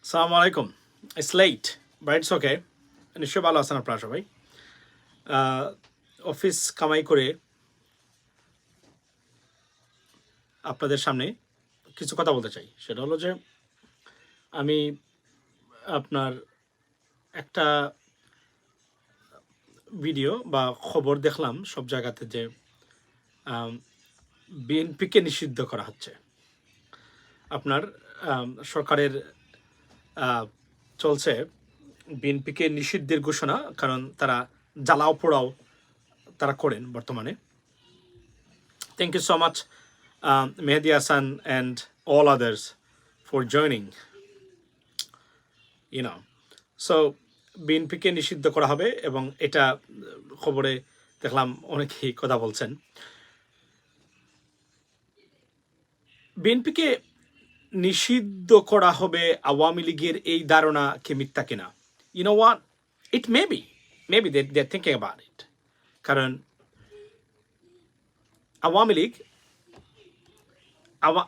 Assalamu alaikum. It's late, but it's okay. নিশ্চয়ই ভালো আছেন আপনারা সবাই। অফিস কামাই করে আপনাদের সামনে কিছু কথা বলতে চাই। সেটা হলো যে আমি আপনার একটা ভিডিও বা খবর দেখলাম সব জায়গাতে যে বিএনপিকে নিষিদ্ধ করা হচ্ছে। আপনার সরকারের চলছে বিএনপিকে নিষিদ্ধের ঘোষণা, কারণ তারা জ্বালাও পোড়াও তারা করেন বর্তমানে। Thank you so much, Mehdi Hassan and all others for joining. So বিএনপিকে নিষিদ্ধ করা হবে এবং এটা খবরে দেখলাম অনেকেই কথা বলছেন। বিএনপিকে নিষিদ্ধ করা হবে আওয়ামী লীগের এই ধারণা কি মিথ্যা কিনা? You know what? It maybe they're thinking about it. কারণ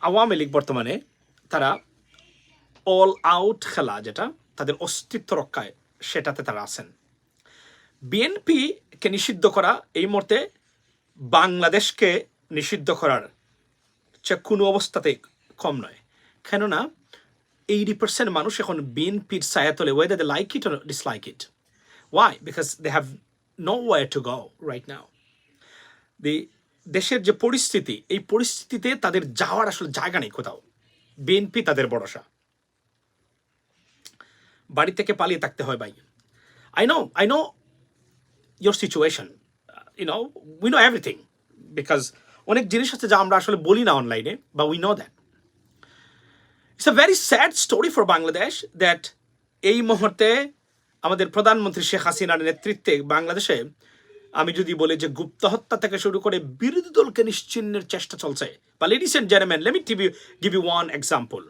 আওয়ামী লীগ বর্তমানে তারা অল আউট খেলা, যেটা তাদের অস্তিত্ব রক্ষায়, সেটাতে তারা আছেন। বিএনপিকে নিষিদ্ধ করা এই মুহূর্তে বাংলাদেশকে নিষিদ্ধ করার চেয়ে কোনো অবস্থাতে কম নয়। কেননা 80% মানুষ এখন বিএনপির ছায়াতলে, whether they like it or dislike it. Why? Because they have nowhere to go right now. দেশের যে পরিস্থিতি, এই পরিস্থিতিতে তাদের যাওয়ার আসলে জায়গা নেই কোথাও। বিএনপি তাদের ভরসা। বাড়ি থেকে পালিয়ে থাকতে হয় ভাই। I know your situation. We know everything. Because অনেক জিনিস আছে যা আমরা আসলে বলি না অনলাইনে, but we know that. It's a very sad story for Bangladesh that এই মুহূর্তে আমাদের প্রধানমন্ত্রী শেখ হাসিনার নেতৃত্বে বাংলাদেশে, আমি যদি বলি যে গুপ্ত হত্যা থেকে শুরু করে বিরোধী দলকে নিশ্চিহ্নের চেষ্টা চলছে। But ladies and gentlemen, let me give you one example.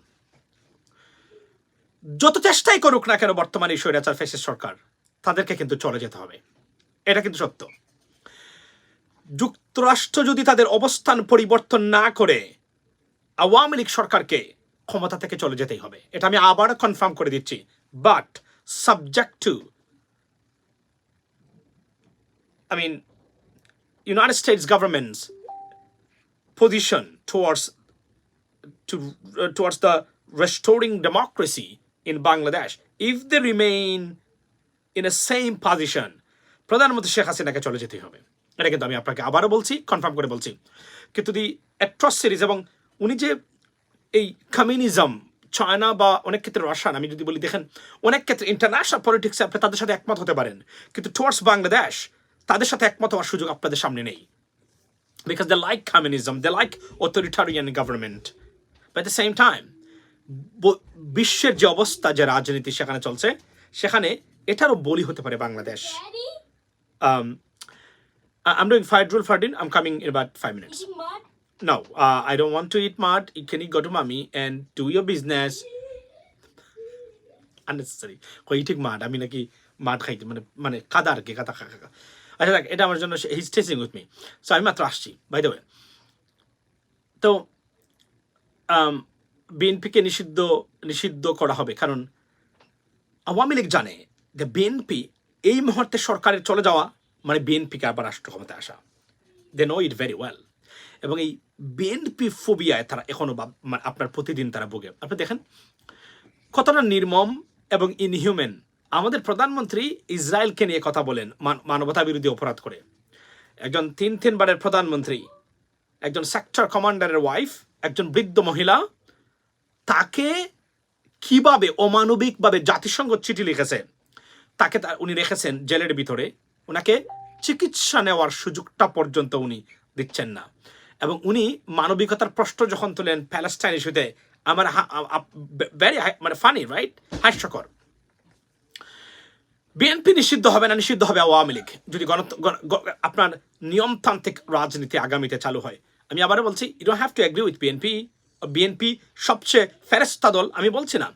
যত চেষ্টাই করুক না কেন বর্তমানে এই স্বৈরাচার ফ্যাসিস্ট সরকার, তাদেরকে কিন্তু চলে যেতে হবে। এটা কিন্তু সত্য। যুক্তরাষ্ট্র যদি তাদের অবস্থান পরিবর্তন না করে, আওয়ামী লীগ সরকারকে ক্ষমতা থেকে চলে যেতেই হবে। এটা আমি আবার কনফার্ম করে দিচ্ছি। But subject to, United States government's position towards the restoring democracy in Bangladesh. If they remain in the same position, প্রধানমন্ত্রী শেখ হাসিনাকে চলে যেতেই হবে। এটা কিন্তু আমি আপনাকে আবারও বলছি, কনফার্ম করে বলছি। কিন্তু দি অ্যাট্রসিটিজ, এবং উনি যে এই কমিউনিজম, চায়না বা অনেক ক্ষেত্রে রাশিয়ান, আমি যদি বলি, দেখেন অনেক ক্ষেত্রে ইন্টারন্যাশনাল পলিটিক্সে আপনি তাদের সাথে একমত হতে পারেন, কিন্তু টুয়ার্ডস বাংলাদেশ তাদের সাথে একমত হওয়ার সুযোগ আপনাদের সামনে নেই। Because they like communism, they like authoritarian government. But the same time বিশ্বের যে অবস্থা, যে রাজনীতি সেখানে চলছে, সেখানে এটারও বলি হতে পারে Bangladesh. I'm doing Fadrul Fardin. I'm coming in about 5 minutes. No, I don't want to eat mud. Can you go to mommy and do your business? Unnecessary. Eating mud. আমি নাকি মাড খাইতে, মানে কাদা আর কি, কাদা খা। আচ্ছা দেখ, এটা আমার জন্য he is testing with me. So আমি মাত্র আসছি, বাই দ্য ওয়ে। তো বিএনপিকে নিষিদ্ধ করা হবে, কারণ আওয়ামী লীগ জানে যে বিএনপি এই মুহূর্তে সরকারের চলে যাওয়া মানে বিএনপিকে আবার রাষ্ট্র ক্ষমতায় আসা। They know it very well. এবং এই বিএনপি ফোবিয়ায় তারা এখনো আপনার প্রতিদিন তারা ভোগে। আপনি দেখেন কতটা নির্মম এবং ইনহিউম্যান। আমাদের প্রধানমন্ত্রী ইসরায়েলকে নিয়ে কথা বলেন, মানবতা বিরোধী অপরাধ করে। একজন তিনবারের প্রধানমন্ত্রী, একজন সেক্টর কমান্ডারের ওয়াইফ, একজন বৃদ্ধ মহিলা, তাকে কিভাবে অমানবিকভাবে জাতিসংঘ চিঠি লিখেছে, তাকে উনি রেখেছেন জেলের ভিতরে। ওনাকে চিকিৎসা নেওয়ার সুযোগটা পর্যন্ত উনি দিচ্ছেন না। এবং উনি মানবিকতার প্রশ্ন যখন তোলেন প্যালেস্টাইন ইস্যুতে, আমার ভেরি ফানি, রাইট, হাস্যকর। বিএনপি নিষিদ্ধ হবে না, নিষিদ্ধ হবে আওয়ামী লীগ যদি আপনার নিয়মতান্ত্রিক রাজনীতি আগামীতে চালু হয়। আমি আবারও বলছি, you don't have to agree with BNP সবচেয়ে ফেরেস্তা দল আমি বলছি না,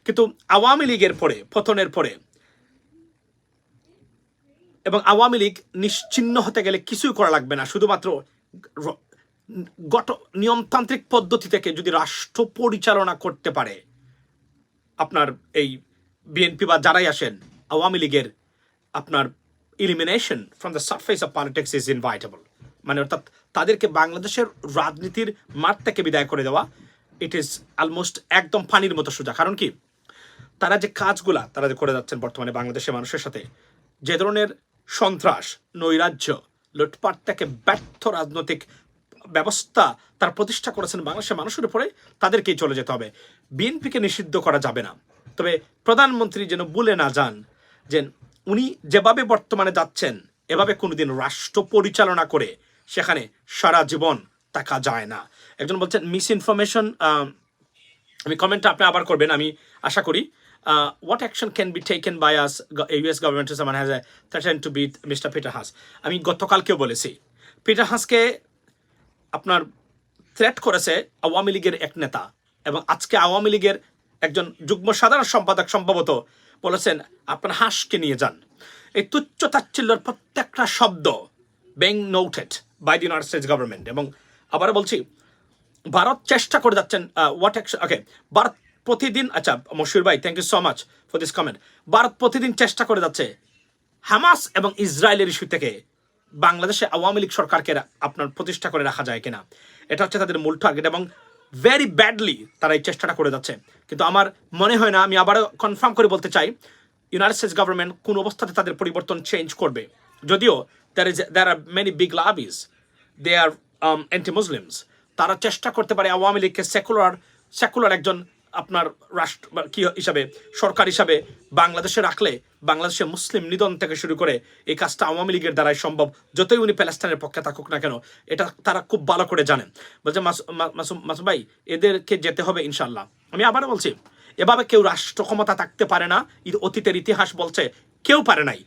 কিন্তু আওয়ামী লীগের পরে, পতনের পরে, এবং আওয়ামী লীগ নিশ্চিহ্ন হতে গেলে কিছুই করা লাগবে না, শুধুমাত্র নিয়মতান্ত্রিক পদ্ধতি থেকে যদি রাষ্ট্র পরিচালনা করতে পারে আপনার এই বিএনপি বা যারাই আসেন আওয়ামী লীগের আপনার elimination from the surface of politics is inevitable, মানে অর্থাৎ তাদেরকে বাংলাদেশের রাজনীতির মাঠ থেকে বিদায় করে দেওয়া ইট ইজ অলমোস্ট একদম পানির মতো সোজা। কারণ কি, তারা যে কাজগুলা তারা যে করে যাচ্ছেন বর্তমানে বাংলাদেশের মানুষের সাথে, যে ধরনের সন্ত্রাস, নৈরাজ্য, লুটপাট থেকে ব্যর্থ রাজনৈতিক ব্যবস্থা তার প্রতিষ্ঠা করেছেন বাংলাদেশের মানুষের উপরে, তাদেরকেই চলে যেতে হবে। বিএনপিকে নিষিদ্ধ করা যাবে না। তবে প্রধানমন্ত্রী যেন ভুলে না যান যে উনি যেভাবে বর্তমানে যাচ্ছেন এভাবে কোনোদিন রাষ্ট্র পরিচালনা করে সেখানে সারা জীবন থাকা যায় না। একজন বলছেন মিস ইনফরমেশন, আমি কমেন্টটা আপনি আবার করবেন আমি আশা করি। what action can be taken by us US government to someone has a threatened to beat Mr. Peter Haas? আমি গতকালকেও বলেছি পিটার হাসকে আপনার থ্রেট করেছে আওয়ামী লীগের এক নেতা, এবং আজকে আওয়ামী লীগের একজন যুগ্ম সাধারণ সম্পাদক সম্ভবত বলেছেন আপনার হাসকে নিয়ে যান। এই তুচ্ছ তাচ্ছিল্যের প্রত্যেকটা শব্দ being noted by the United States government। এবং আবার বলছি, ভারত চেষ্টা করে যাচ্ছেন হোয়াট অ্যাকশন, ওকে, ভারত প্রতিদিন, আচ্ছা মশিউর ভাই thank you so much for this comment, Bharat প্রতিদিন চেষ্টা করে যাচ্ছে হামাস এবং ইসরায়েলের ইস্যু থেকে বাংলাদেশে আওয়ামী লীগ সরকারকে আপনার প্রতিষ্ঠা করে রাখা যায় কিনা, এটা হচ্ছে তাদের মূল টার্গেট, এবং ভেরি ব্যাডলি তারা এই চেষ্টাটা করে যাচ্ছে। কিন্তু আমার মনে হয় না, আমি আবারও কনফার্ম করে বলতে চাই, ইউনাইটেড স্টেটস গভর্নমেন্ট কোন অবস্থাতে তাদের পরিবর্তন চেঞ্জ করবে। যদিও there are many big lobbies, they are anti-Muslims, তারা চেষ্টা করতে পারে আওয়ামী লীগকে সেকুলার একজন আপনার রাষ্ট্র কি হিসাবে, সরকার হিসাবে বাংলাদেশে রাখলে বাংলাদেশের মুসলিম নিধন থেকে শুরু করে এই কাজটা আওয়ামী লীগের দ্বারাই সম্ভব, যতই উনি প্যালেস্টাইনের পক্ষে থাকুক না কেন, এটা তারা খুব ভালো করে জানেন। বলছে মাসুম ভাই এদেরকে যেতে হবে ইনশাল্লাহ। আমি আবারও বলছি, এভাবে কেউ রাষ্ট্র ক্ষমতা থাকতে পারে না, অতীতের ইতিহাস বলছে কেউ পারে নাই,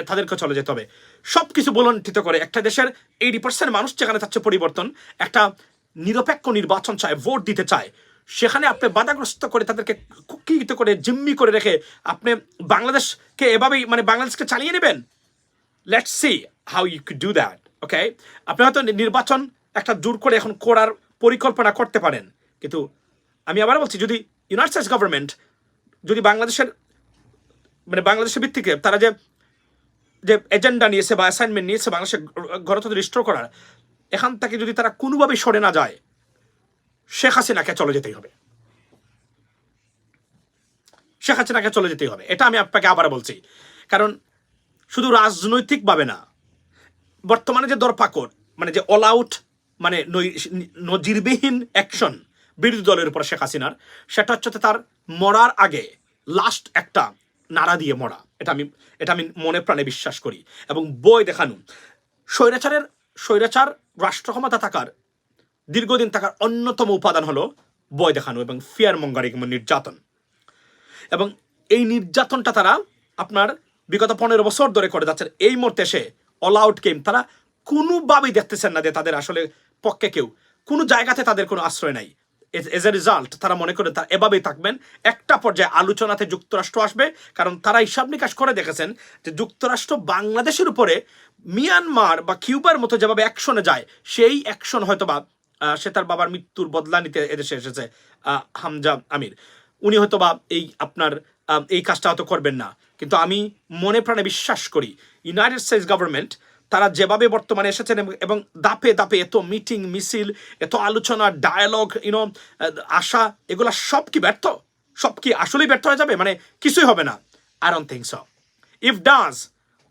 তাদেরকে চলে যেতে হবে। সব কিছু বলন্টিত করে একটা দেশের 80% মানুষ যেখানে চাচ্ছে পরিবর্তন, একটা নিরপেক্ষ নির্বাচন চায়, ভোট দিতে চায়, সেখানে আপনি বাধাগ্রস্ত করে তাদেরকে কুক্ষিগত করে জিম্মি করে রেখে আপনি বাংলাদেশকে এভাবেই মানে বাংলাদেশকে চালিয়ে নেবেন। Let's see how you could do that. Okay, আপনি হয়তো নির্বাচন একটা জোর করে এখন করার পরিকল্পনা করতে পারেন, কিন্তু আমি আবার বলছি, যদি ইউনাইটেড স্টেটস গভর্নমেন্ট যদি বাংলাদেশের মানে বাংলাদেশের ভিত্তিকে তারা যে এজেন্ডা নিয়েছে বা অ্যাসাইনমেন্ট নিয়েছে বাংলাদেশের গণতন্ত্র রিস্টোর করার, এখান থেকে যদি তারা কোনোভাবেই সরে না যায়, শেখ হাসিনাকে চলে যেতেই হবে, শেখ হাসিনাকে চলে যেতেই হবে। এটা আমি আপনাকে আবার বলছি, কারণ শুধু রাজনৈতিকভাবে না, বর্তমানে যে দরপাকড় মানে যে অল আউট মানে নজিরবিহীন অ্যাকশন বিরোধী দলের উপর শেখ হাসিনার, সেটা হচ্ছে তার মরার আগে লাস্ট একটা নাড়া দিয়ে মরা। এটা আমি মনে প্রাণে বিশ্বাস করি। এবং বই দেখানো স্বৈরাচার রাষ্ট্র ক্ষমতা থাকার দীর্ঘদিন থাকার অন্যতম উপাদান হলো বই দেখানো এবং ফিয়ার মঙ্গারিং এবং নির্যাতন। এবং এই নির্যাতনটা তারা আপনার বিগত 15 বছর ধরে করে যাচ্ছেন। এই মুহূর্তে এসে অল আউট গেম তারা কোনোভাবেই দেখতেছেন না যে তাদের আসলে পক্ষে কেউ কোনো জায়গাতে তাদের কোনো আশ্রয় নাই। এজ এ রেজাল্ট তারা মনে করে তারা এভাবেই থাকবেন। একটা পর্যায়ে আলোচনাতে যুক্তরাষ্ট্র আসবে, কারণ তারা হিসাব নিকাশ করে দেখেছেন যে যুক্তরাষ্ট্র বাংলাদেশের উপরে মিয়ানমার বা কিউবার মতো যেভাবে অ্যাকশনে যায়, সেই অ্যাকশন হয়তো বা সে তার বাবার মৃত্যুর বদলা নিতে এদেশে এসেছে হামজা আমির, উনি হয়তো বা এই আপনার এই কাজটা হয়তো করবেন না। কিন্তু আমি মনে প্রাণে বিশ্বাস করি ইউনাইটেড স্টেটস গভর্নমেন্ট তারা যেভাবে বর্তমানে এসেছেন এবং দাপে দাপে এত মিটিং মিছিল, এত আলোচনা, ডায়ালগ, আশা, এগুলা সব কি ব্যর্থ? সব কি আসলেই ব্যর্থ হয়ে যাবে? মানে কিছুই হবে না? I don't think so. If does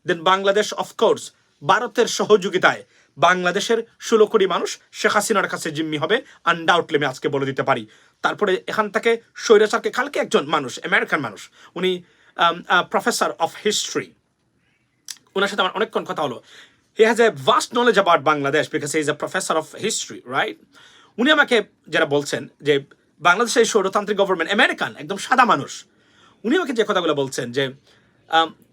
then Bangladesh of course ভারতের সহযোগিতায় বাংলাদেশের 16 কোটি মানুষ শেখ হাসিনার কাছে জিম্মি হবে, আনডাউটলি আমি আজকে বলে দিতে পারি। তারপরে এখান থেকে স্বৈরাচারকে কালকে একজন মানুষ, আমেরিকান মানুষ, উনি প্রফেসর অফ হিস্ট্রি, ওনার সাথে আমার অনেকক্ষণ কথা হলো। He has a vast knowledge about Bangladesh because he is a professor of history, right? উনি আমাকে যারা বলছেন যে বাংলাদেশের স্বৈরতান্ত্রিক গভর্নমেন্ট, আমেরিকান একদম সাদা মানুষ, উনি আমাকে যে কথাগুলো বলছেন যে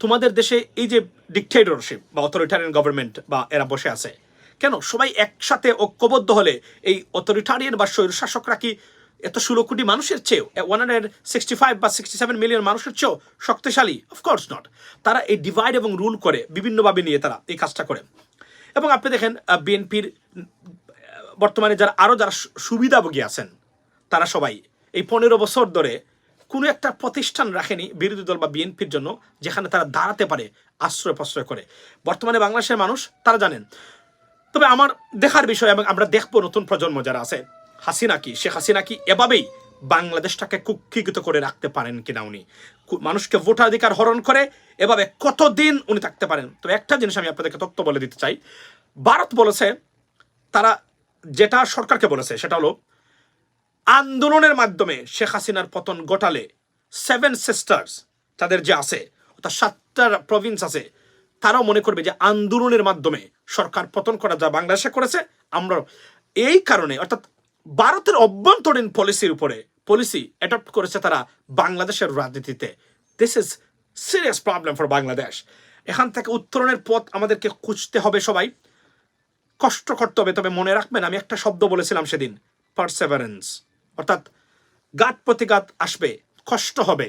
তোমাদের দেশে এই যে ডিকটেটরশিপ বা অথরিটারিয়ান গভর্নমেন্ট বা এরা বসে আছে কেন, সবাই একসাথে ঐক্যবদ্ধ হলে এই অথরিটারিয়ান বা স্বৈরশাসকরা কি এত 16 কোটি মানুষের চেয়েও 165 বা 67 মিলিয়ন মানুষের চেয়েও শক্তিশালী? Of course not. তারা এই ডিভাইড এবং রুল করে বিভিন্নভাবে নিয়ে তারা এই কাজটা করে। এবং আপনি দেখেন বিএনপির বর্তমানে যারা সুবিধাভোগী আছেন, তারা সবাই এই 15 বছর ধরে কোনো একটা প্রতিষ্ঠান রাখেনি বিরোধী দল বা বিএনপির জন্য যেখানে তারা দাঁড়াতে পারে আশ্রয় প্রশ্রয় করে। বর্তমানে বাংলাদেশের মানুষ তারা জানেন। তবে আমার দেখার বিষয়, এবং আমরা দেখবো নতুন প্রজন্ম যারা আছে, হাসিনা কি, শেখ হাসিনা কি এভাবেই বাংলাদেশটাকে কুক্ষিগত করে রাখতে পারেন কিনা উনি, মানুষকে ভোটাধিকার হরণ করে এভাবে কতদিন উনি থাকতে পারেন। তবে একটা জিনিস আমি আপনাদেরকে তথ্য বলে দিতে চাই, ভারত বলেছে, তারা যেটা সরকারকে বলেছে সেটা হলো আন্দোলনের মাধ্যমে শেখ হাসিনার পতন ঘটালে 7 সিস্টার্স তাদের যে আছে, অর্থাৎ 7টা প্রভিন্স আছে, তারাও মনে করবে যে আন্দোলনের মাধ্যমে সরকার পতন করা যা বাংলাদেশে করেছে আমরা এই কারণে, অর্থাৎ ভারতের অভ্যন্তরীণ পলিসির উপরে পলিসি অ্যাডপ্ট করেছে তারা বাংলাদেশের রাজনীতিতে। This is serious problem for Bangladesh. এখান থেকে উত্তরণের পথ আমাদেরকে খুঁজতে হবে, সবাই কষ্ট করতে হবে। তবে মনে রাখবেন, আমি একটা শব্দ বলেছিলাম সেদিন, পারসেভারেন্স, অর্থাৎ ঘাত প্রতিঘাত আসবে, কষ্ট হবে,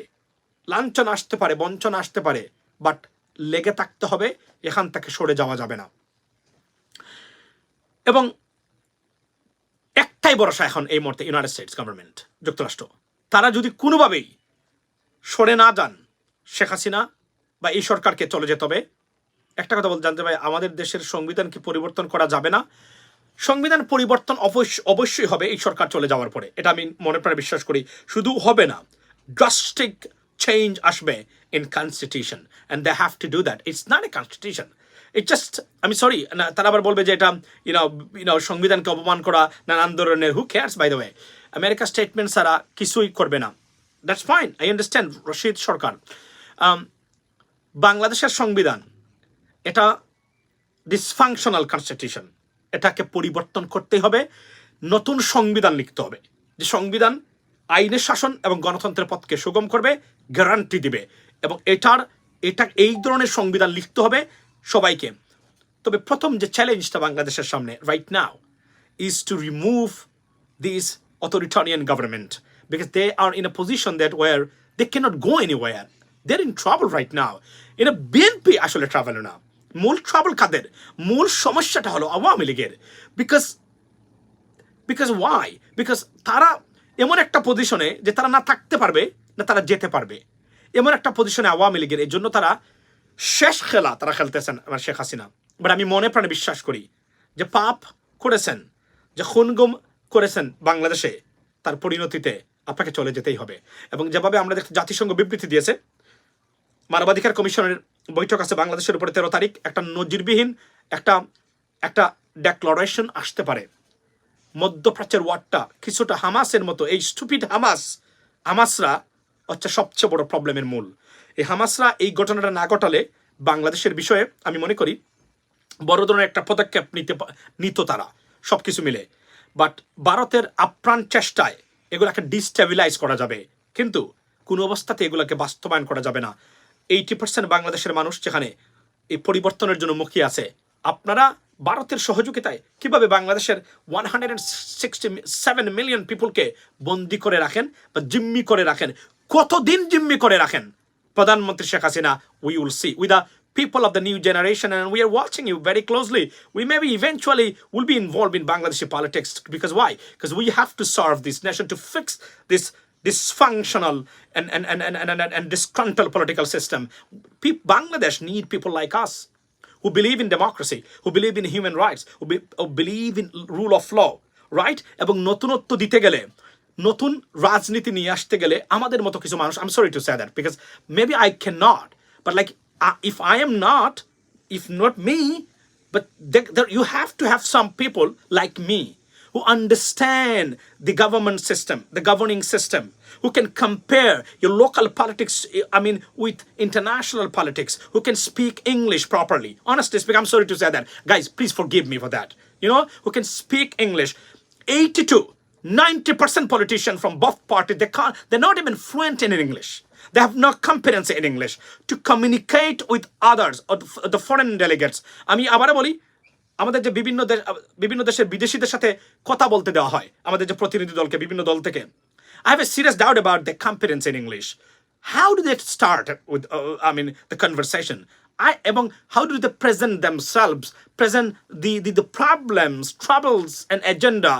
লাঞ্ছনা আসতে পারে, বঞ্চনা আসতে পারে, বাট লেগে থাকতে হবে, এখান থেকে সরে যাওয়া যাবে না। এবং একটাই ভরসা এখন এই মুহূর্তে ইউনাইটেড স্টেটস গভর্নমেন্ট, যুক্তরাষ্ট্র, তারা যদি কোনোভাবেই সরে না যান, শেখ হাসিনা বা এই সরকারকে চলে যেতে হবে। একটা কথা বলতে জানতে পাই, আমাদের দেশের সংবিধান কি পরিবর্তন করা যাবে না? সংবিধান পরিবর্তন অবশ্যই হবে এই সরকার চলে যাওয়ার পরে, এটা আমি মনে প্রাণে বিশ্বাস করি। শুধু হবে না, ড্রাস্টিক চেঞ্জ আসবে in constitution, and they have to do that. It's not a constitution, it just, আমি সরি না, তারা আবার বলবে যে এটা সংবিধানকে অপমান করা, না আন্দোলনের, who cares by the way, America statement ছাড়া কিছুই করবে না। That's fine, I understand Rashid Sarkar. বাংলাদেশের সংবিধান এটা ডিসফাংশনাল কনস্টিটিউশন, এটাকে পরিবর্তন করতে হবে, নতুন সংবিধান লিখতে হবে, যে সংবিধান আইনের শাসন এবং গণতন্ত্রের পথকে সুগম করবে, গ্যারান্টি দিবে, এবং এটা এই ধরনের সংবিধান লিখতে হবে সবাইকে। তবে প্রথম যে চ্যালেঞ্জটা বাংলাদেশের সামনে right now is to remove this authoritarian government, because they are in a position that where they can't go anywhere, they are in trouble right now. এটা বিএনপি আসলে ট্রাভেল না, মূল ট্রাবল কাদের, মূল সমস্যাটা হলো আওয়ামী লীগের। বিকজ ওয়াই, বিকজ তারা এমন একটা পজিশনে যে তারা না থাকতে পারবে না তারা যেতে পারবে, এমন একটা পজিশনে আওয়ামী লীগের। এই জন্য তারা শেষ খেলা তারা খেলতেছেন আমার শেখ হাসিনা। বাট আমি মনে প্রাণে বিশ্বাস করি যে পাপ করেছেন, যে খুনগুম করেছেন বাংলাদেশে, তার পরিণতিতে আপনাকে চলে যেতেই হবে। এবং যেভাবে আমরা দেখতে জাতিসংঘ বিবৃতি দিয়েছে, মানবাধিকার কমিশনের বৈঠক আছে বাংলাদেশের উপরে 13 তারিখ, একটা নজিরবিহীন একটা ডেক্লারেশন আসতে পারে। মধ্যপ্রাচ্যের ওয়ার্ডটা কিছুটা হামাসের মতো, এই স্টুপিড হামাসরা হচ্ছে সবচেয়ে বড় প্রবলেমের মূল। এই হামাসরা এই ঘটনাটা না ঘটালে বাংলাদেশের বিষয়ে আমি মনে করি বড় ধরনের একটা পদক্ষেপ নিত তারা সবকিছু মিলে। বাট ভারতের আপ্রাণ চেষ্টায় এগুলাকে ডিস্টেবিলাইজ করা যাবে, কিন্তু কোনো অবস্থাতে এগুলাকে বাস্তবায়ন করা যাবে না। 80% বাংলাদেশের মানুষ যেখানে এই পরিবর্তনের জন্য মুখিয়ে আছে, আপনারা ভারতের সহযোগিতায় কিভাবে বাংলাদেশের 167 মিলিয়ন পিপুলকে বন্দি করে রাখেন বা জিম্মি করে রাখেন, কতদিন জিম্মি করে রাখেন প্রধানমন্ত্রী Sheikh Hasina, we will see with the people of the new generation, and we are watching you very closely. We maybe eventually will be involved in Bangladeshi politics, because why? Because we have to serve this nation to fix this dysfunctional and disgruntled political system. Bangladesh need people like us who believe in democracy, who believe in human rights, who believe in rule of law, right? এবং নতুনত্ব দিতে গেলে, নতুন রাজনীতি নিয়ে আসতে গেলে আমাদের মতো কিছু মানুষ, I'm sorry to say that because maybe I cannot, but like if I am not, if not me, but you have to have some people like me who understand the government system, the governing system, who can compare your local politics, I mean, with international politics, who can speak English properly. Honestly speaking, I'm sorry to say that. Guys, please forgive me for that. You know, who can speak English. 90% politicians from both parties, they're not even fluent in English. They have no competence in English to communicate with others or the foreign delegates. আমি আবারও বলি, আমাদের যে বিভিন্ন দেশের বিদেশিদের সাথে কথা বলতে দেওয়া হয়, আমাদের যে প্রতিনিধি দলকে বিভিন্ন দল থেকে, I have a serious doubt about their competence in English. How do they start with, the conversation? এবং how do they present themselves, present the problems, troubles, and agenda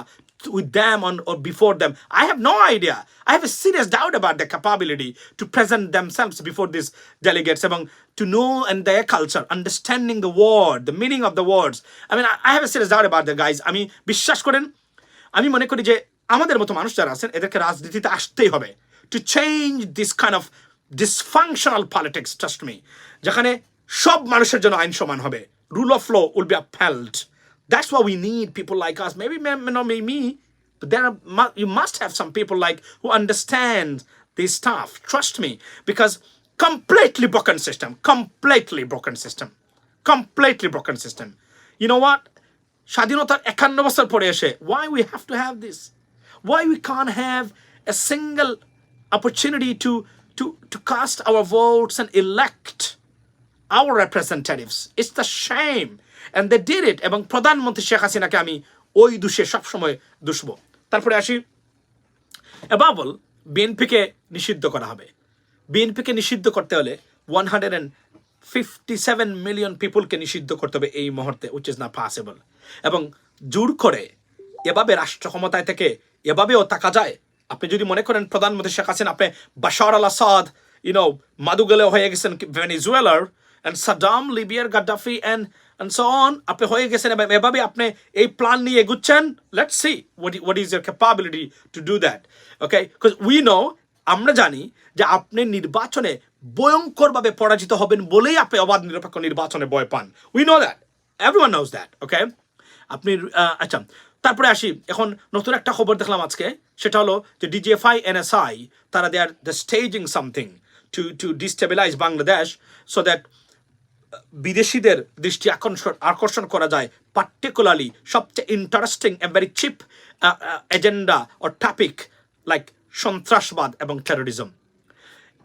with them or before them. I have no idea. I have a serious doubt about their capability to present themselves before these delegates, among to know and their culture, understanding the word, the meaning of the words. I mean, I have a serious doubt about the guys. আমি বিশ্বাস করেন, আমি মনে করি যে আমাদের মতো মানুষ যারা আছেন এদেরকে রাজনীতিতে আসতেই হবে to change this kind of dysfunctional politics. Trust me, যেখানে সব মানুষের জন্য আইন সমান হবে, rule of law will be upheld. That's why we need people like us. Maybe not me, but you must have some people like who understand this stuff. Trust me, because completely broken system, completely broken system, completely broken system. You know what? স্বাধীনতার 51 বছর পরে এসে why we have to have this? Why we can't have a single opportunity to cast our votes and elect our representatives? It's the shame. And they did it. এবং প্রধানমন্ত্রী শেখ হাসিনাকে আমি ওই দোষে সবসময় দুষবো। তারপরে আসি, above all, বিএনপিকে নিষিদ্ধ করা হবে। বিএনপিকে নিষিদ্ধ করতে হলে 157 মিলিয়ন পিপলকে নিষিদ্ধ করতে হবে এই মুহূর্তে, which is not possible. এবং জোর করে এভাবে রাষ্ট্র ক্ষমতায় থেকে এভাবেও থাকা যায়? আপনি যদি মনে করেন প্রধানমন্ত্রী শেখ হাসিনা আপনি বাশার আল আসাদ, মাদুগেলে হয়ে গেছেন ভেনেজুয়েলার, and Saddam, Libya, Gaddafi, and so on, আপনি হয়ে গেছেন এবং এভাবে আপনি এই প্ল্যান নিয়ে এগুচ্ছেন, let's see what is your capability to do that. Okay, because we know, আমরা জানি যে আপনি নির্বাচনে ভয়ঙ্করভাবে পরাজিত হবেন বলেই আপনি অবাধ নিরপেক্ষ নির্বাচনে ভয় পান. We know that, everyone knows that. Okay, আপনি আচ্ছা, তারপরে আসি, এখন নতুন একটা খবর দেখলাম আজকে, সেটা হলো যে Dgfi NSI তারা they are staging something to destabilize Bangladesh so that বিদেশিদের দৃষ্টি আকর্ষণ করা যায়, পার্টিকুলারলি সবচেয়ে interesting and very cheap agenda or topic like সন্ত্রাসবাদ এবং টেরোরিজম।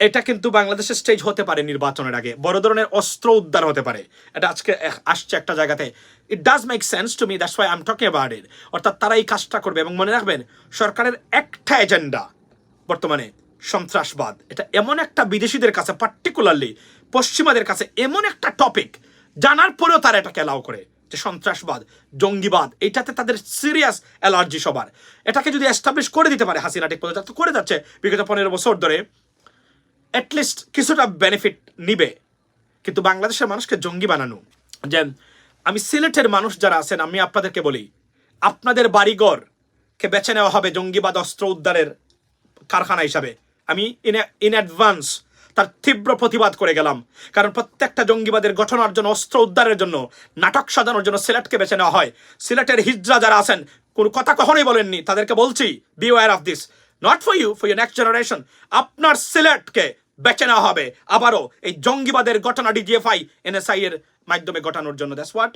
এটা কিন্তু বাংলাদেশের স্টেজ হতে পারে নির্বাচনের আগে, বড় ধরনের অস্ত্র উদ্ধার হতে পারে। এটা আজকে আসছে একটা জায়গাতে, it does make sense to me, that's why I am talking about it. অর্থাৎ তারা এই কাজটা করবে। এবং মনে রাখবেন, সরকারের একটা এজেন্ডা বর্তমানে সন্ত্রাসবাদ। এটা এমন একটা বিদেশিদের কাছে, পার্টিকুলারলি পশ্চিমাদের কাছে এমন একটা টপিক, জানার পরেও তারা এটাকে অ্যালাউ করে, যে সন্ত্রাসবাদ, জঙ্গিবাদ, এটাতে তাদের সিরিয়াস অ্যালার্জি সবার। এটাকে যদি এস্টাবলিশ করে দিতে পারে হাসিনা, ঠিক মতো তো করে যাচ্ছে বিগত 15 বছর ধরে, অ্যাটলিস্ট কিছুটা বেনিফিট নিবে। কিন্তু বাংলাদেশের মানুষকে জঙ্গি বানানো, যে আমি সিলেটের মানুষ যারা আছেন, আমি আপনাদেরকে বলি, আপনাদের বাড়িঘরকে বেছে নেওয়া হবে জঙ্গিবাদ অস্ত্র উদ্ধারের কারখানা হিসাবে। আমি ইন অ্যাডভান্স তার তীব্র প্রতিবাদ করে গেলাম, কারণ প্রত্যেকটা জঙ্গিবাদের ঘটনার জন্য, অস্ত্র উদ্ধারের জন্য, নাটক সাজানোর জন্য সিলেটকে বেছে নেওয়া হয়। সিলেটের হিজড়া যারা আছেন, কোনো কথা কখনোই বলেননি, তাদেরকে বলছি, beware of this, not for you, for your next generation. আপনার সিলেটকে বেছে নেওয়া হবে আবারও এই জঙ্গিবাদের ঘটনা Dgfi NSI এর মাধ্যমে ঘটানোর জন্য। That's what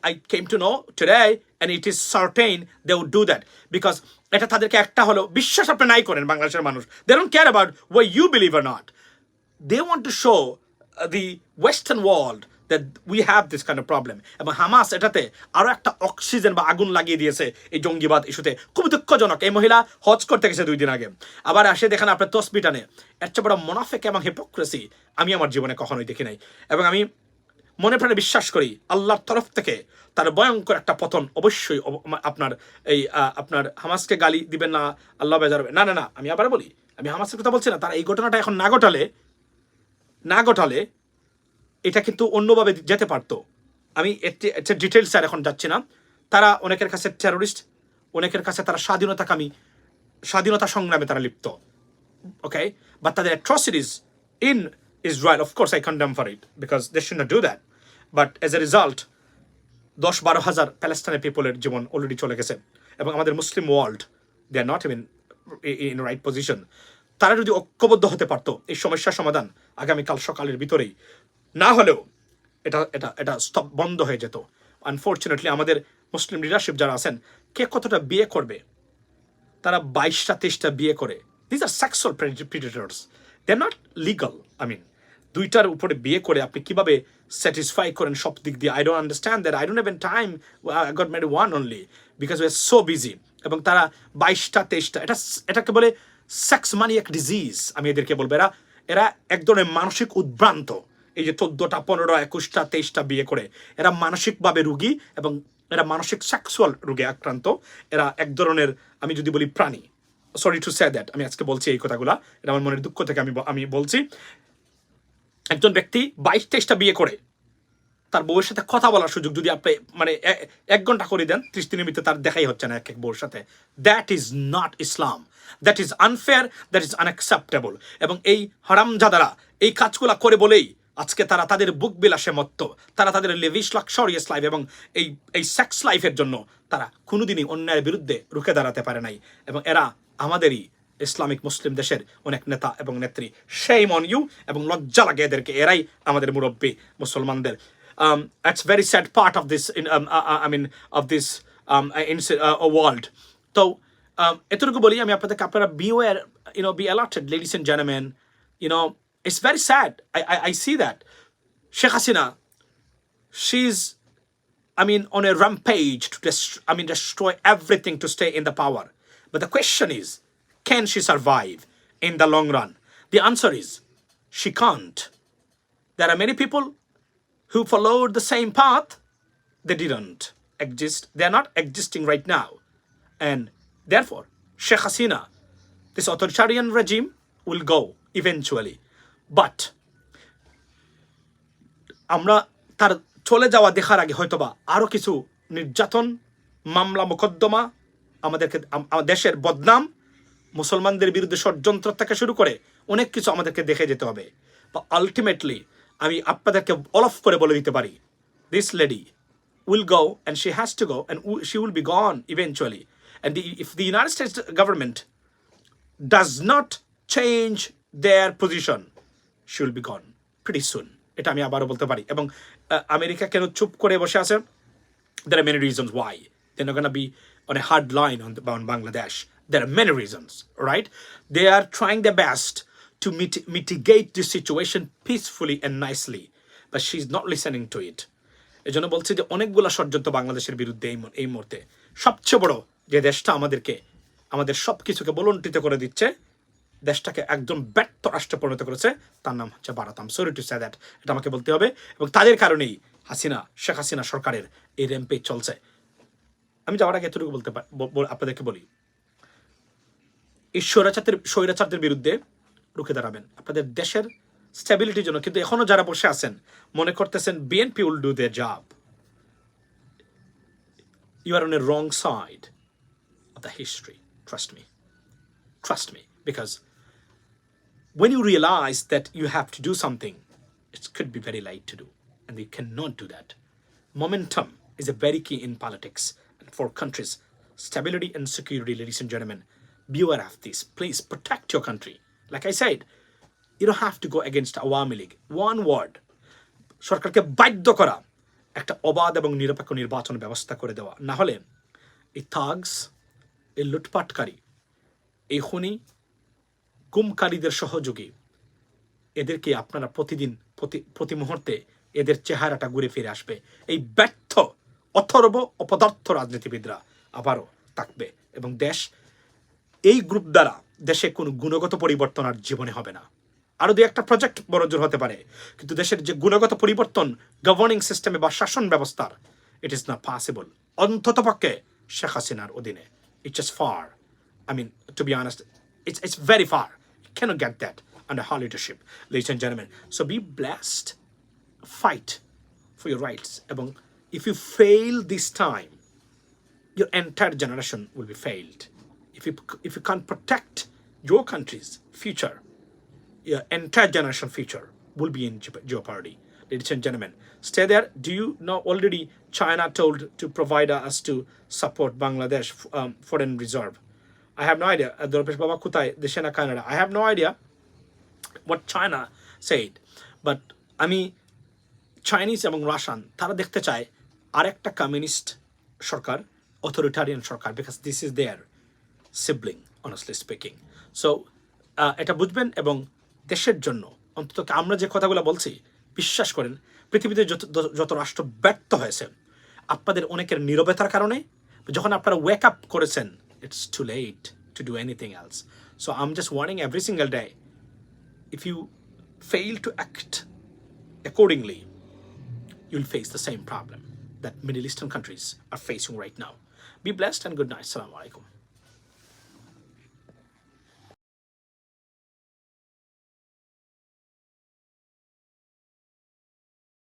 I came to know today, and it is certain they would do that, because এটা তাদেরকে একটা হলো বিশ্বাস আপনি নাই করেন বাংলাদেশের মানুষ, they don't care about whether you believe or not. They want to show the Western world that we have this kind of problem. এবং হামাস এটাতে আরো একটা অক্সিজেন বা আগুন লাগিয়ে দিয়েছে এই জঙ্গিবাদ ইস্যুতে। খুব দুঃখজনক, এই মহিলা হজ করতে গেছে 2 দিন আগে, আবার আসে দেখেন আপনার তসবি টানে। এর চেয়ে বড় মুনাফিক এবং হিপোক্রেসি আমি আমার জীবনে কখনোই দেখি নাই। এবং আমি মনে প্রাণে বিশ্বাস করি আল্লাহর তরফ থেকে তার ভয়ঙ্কর একটা পতন অবশ্যই আপনার আপনার হামাসকে গালি দিবেন না, আল্লাহ বেজার হবে না, না না, আমি আবার বলি, আমি হামাসের কথা বলছি না। তারা এই ঘটনাটা এখন না ঘটালে এটা কিন্তু অন্যভাবে যেতে পারতো। আমি একটা ডিটেলস আর এখন যাচ্ছি না। তারা অনেকের কাছে টেরোরিস্ট, অনেকের কাছে তারা স্বাধীনতা সংগ্রামে তারা লিপ্ত। ওকে, বাট তাদের atrocities in Israel, of course I condemn for it, because they should not do that. But as a result, 10-12 হাজার প্যালেস্টাইনের পিপলের জীবন অলরেডি চলে গেছে। এবং আমাদের Muslim world, they are not even in right position. তারা যদি ঐক্যবদ্ধ হতে পারতো এই সমস্যার সমাধান আগামীকাল সকালের ভিতরেই, না হলেও এটা স্টপ বন্ধ হয়ে যেত। আনফর্চুনেটলি আমাদের মুসলিম লিডারশিপ যারা আছেন, কে কতটা বিয়ে করবে, তারা 22টা বিয়ে করে। This are sexual predators, they are not legal. I mean, 2টার উপরে বিয়ে করে আপনি কিভাবে স্যাটিসফাই করেন সব দিক দিয়ে? I don't understand that. I don't have time. I got married one only because we are so busy. এবং তারা 22টা এটাকে বলে সেক্স মানিয়াক ডিজিজ। আমি এদেরকে বলবো, এরা এক ধরনের মানসিক উদ্ভ্রান্ত। এই যে 14টা 15টা 21টা 23টা বিয়ে করে, এরা মানসিকভাবে রুগী এবং এরা মানসিক সেক্সুয়াল রোগে আক্রান্ত, এরা এক ধরনের, আমি যদি বলি প্রাণী, সরি টু সে দ্যাট, আমি আজকে বলছি এই কথাগুলা, এটা আমার মনের দুঃখ থেকে আমি বলছি। একজন ব্যক্তি 22-23টা বিয়ে করে তার বউয়ের সাথে কথা বলার সুযোগ যদি আপনি মানে 1 ঘন্টা করে দেন, 30 দিনের ভিতরে তার দেখাই হচ্ছে না এক বউয়ের সাথে, that is not Islam, that is unfair, that is unacceptable. এবং এই হারামজাদারা এই কাজগুলা করে বলেই আজকে তারা তাদের বুক বিলাসে মত্ত, তারা তাদের লেভিশ লাক্সারিয়াস লাইফ এবং এই সেক্স লাইফের জন্য তারা কোনোদিনই অন্যায়ের বিরুদ্ধে রুখে দাঁড়াতে পারে নাই। এবং এরা আমাদেরই ইসলামিক মুসলিম দেশের অনেক নেতা এবং নেত্রী, সেই মন ইউ, এবং লজ্জা লাগে এদেরকে, এরাই আমাদের মুরব্বী মুসলমানদের। That's very sad part of this of this world. So এতটুকু বলি আমি আপনাদেরকে, আপনারা beware, be alerted, ladies and gentlemen. It's very sad. I see that Sheikh Hasina, she's on a rampage to destroy everything to stay in the power. But the question is, can she survive in the long run? The answer is she can't. There are many people who followed the same path. They didn't exist. They are not existing right now. And therefore, Sheikh Hasina, this authoritarian regime will go eventually. But আমরা তার চলে যাওয়া দেখার আগে হয়তোবা আরো কিছু নির্যাতন, মামলা, মোকদ্দমা, আমাদেরকে দেশের বদনাম, মুসলমানদের বিরুদ্ধে ষড়যন্ত্র থেকে শুরু করে অনেক কিছু আমাদেরকে দেখে যেতে হবে। But ultimately, আমি আপনাদেরকে অলফ করে বলে দিতে পারি, this lady will go and she has to go and she will be gone eventually. And if the United States government does not change their position, she will be gone pretty soon. এটা আমি আবারও বলতে পারি। এবং America কেন চুপ করে বসে আছে? There are many reasons why they're not going to be on a hard line on Bangladesh. There are many reasons, right? They are trying their best to mitigate this situation peacefully and nicely, but she's not listening to it. এজন্য বলছি যে অনেকগুলো ষড়যন্ত্র বাংলাদেশের বিরুদ্ধে এই মুহূর্তে। সবচেয়ে বড় যে দেশটা আমাদের সব কিছুকে বলন্টিত করে দিচ্ছে, দেশটাকে একদম ব্যর্থ রাষ্ট্রে পরিণত করেছে, তার নাম হচ্ছে Bharat. I am sorry to say that, এটা আমাকে বলতে হবে। এবং তাদের কারণেই শেখ হাসিনা সরকারের এই র্যাম্পেজ চলছে। আমি যাওয়ার আগে এতটুকু আপনাদেরকে বলি, এই স্বৈরাচারদের বিরুদ্ধে রুখে দাঁড়াবেন আপনাদের দেশের স্টেবিলিটির জন্য। কিন্তু এখনো যারা বসে আছেন মনে করতেছেন BNP will do there job, you are on a wrong side of the history. Trust me, because when you realize that you have to do something, it could be very late to do, and you cannot do that. Momentum is a very key in politics and for countries' stability and security. Ladies and gentlemen, beware of this. Please protect your country. Like I said, you don't have to go against Awami League. One word, সরকারকে বাধ্য করা একটা অবাধ এবং নিরপেক্ষ নির্বাচন ব্যবস্থা করে দেওয়া। না হলে এই থাগস, এই লুটপাটকারী, এই খুনি, গুমকারীদের সহযোগী, এদেরকে আপনারা প্রতি মুহূর্তে এদের চেহারাটা ঘুরে ফিরে আসবে। এই ব্যর্থ অথর্ব অপদার্থ রাজনীতিবিদরা আবারও থাকবে এবং এই গ্রুপ দ্বারা দেশে কোনো গুণগত পরিবর্তন আর জীবনে হবে না। আরো দু একটা প্রজেক্ট বড়জোর হতে পারে, কিন্তু দেশের যে গুণগত পরিবর্তন গভর্নিং সিস্টেমে বা শাসন ব্যবস্থার, ইট ইজ নট পসিবল অন্ততপক্ষে শেখ হাসিনার অধীনে। It's just far, to be honest, it's very far. You cannot get that under her leadership, ladies and gentlemen. So be blessed, fight for your rights. এবং if you fail this time, your entire generation will be failed. If you can't protect your country's future, your entire generation future will be in jeopardy. Ladies and gentlemen, stay there. Do you know already China told to provide us to support Bangladesh foreign reserve? I have no idea. I have no idea what China said. But Chinese এবং Russian, তারা দেখতে চায় আরেকটা communist Sarkar, authoritarian Sarkar, because this is their sibling, honestly speaking. So এটা বুঝবেন এবং দেশের জন্য অন্তত আমরা যে কথাগুলো বলছি, বিশ্বাস করেন পৃথিবীতে যত রাষ্ট্র ব্যর্থ হয়েছে আপনাদের অনেকের নীরবতার কারণে, যখন আপনারা ওয়েক আপ করেছেন, it's too late to do anything else. So I'm just warning every single day, if you fail to act accordingly, you'll face the same problem. that Middle Eastern countries are facing right now. Be blessed and good night. Assalamu alaikum.